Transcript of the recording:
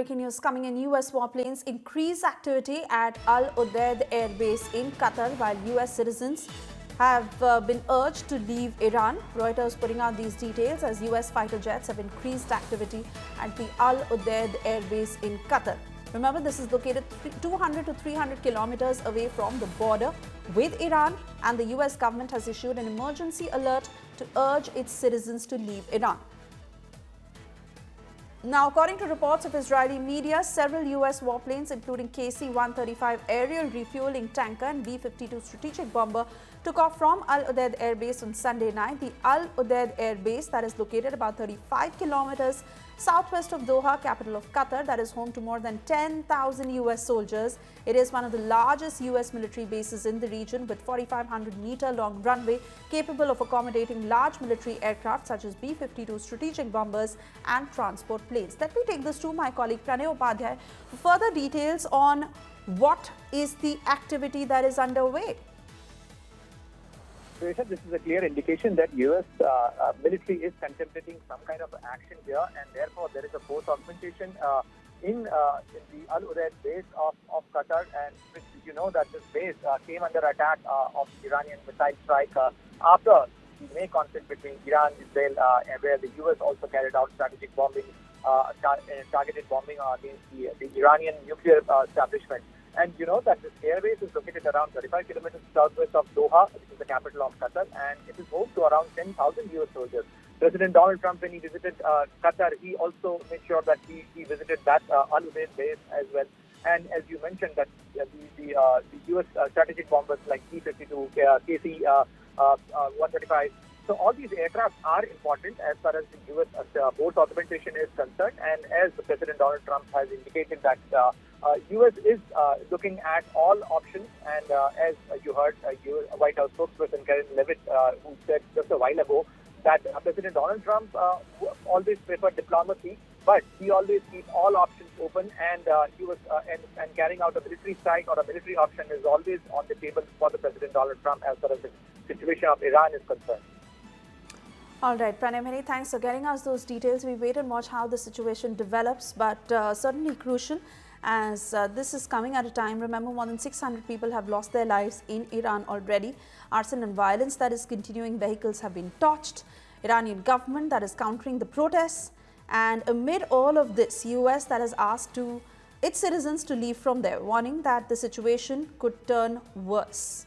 breaking news coming in. US warplanes increase activity at Al-Udeid Air Base in Qatar while US citizens have been urged to leave Iran. Reuters putting out these details as US fighter jets have increased activity at the Al-Udeid Air Base in Qatar. Remember, this is located 200 to 300 kilometers away from the border with Iran, and the US government has issued an emergency alert to urge its citizens to leave Iran. Now, according to reports of Israeli media, several US warplanes, including KC-135 aerial refueling tanker and B-52 strategic bomber, took off from Al-Udeid Air Base on Sunday night. The Al-Udeid Air Base, that is located about 35 kilometers southwest of Doha, capital of Qatar, that is home to more than 10,000 US soldiers. It is one of the largest US military bases in the region with 4,500-meter long runway capable of accommodating large military aircraft such as B-52 strategic bombers and transport planes. Let me take this to my colleague Pranay Upadhyay for further details on what is the activity that is underway. This is a clear indication that U.S. Military is contemplating some kind of action here, and therefore there is a force augmentation in the Al-Udeid base of Qatar, and which you know that this base came under attack of Iranian missile strike after the May conflict between Iran and Israel, where the U.S. also carried out strategic bombing, targeted bombing against the Iranian nuclear establishment. And you know that this airbase is located around 35 kilometers southwest of Doha, which is the capital of Qatar, and it is home to around 10,000 US soldiers. President Donald Trump, when he visited Qatar, he also made sure that he visited that Al-Udeid base as well. And as you mentioned, that the US strategic bombers like T-52, KC-135, so all these aircraft are important as far as the US force augmentation is concerned. And as President Donald Trump has indicated that U.S. is looking at all options, and as you heard, White House spokesperson Karen Levitt, who said just a while ago that President Donald Trump always preferred diplomacy, but he always keeps all options open, and U.S. And carrying out a military strike or a military option is always on the table for the President Donald Trump as far as the situation of Iran is concerned. All right, Pranay, many thanks for getting us those details. We wait and watch how the situation develops, but certainly crucial as this is coming at a time. Remember, more than 600 people have lost their lives in Iran already. Arson and violence that is continuing, vehicles have been torched, Iranian government that is countering the protests, and amid all of this, US that has asked its citizens to leave from there, warning that the situation could turn worse.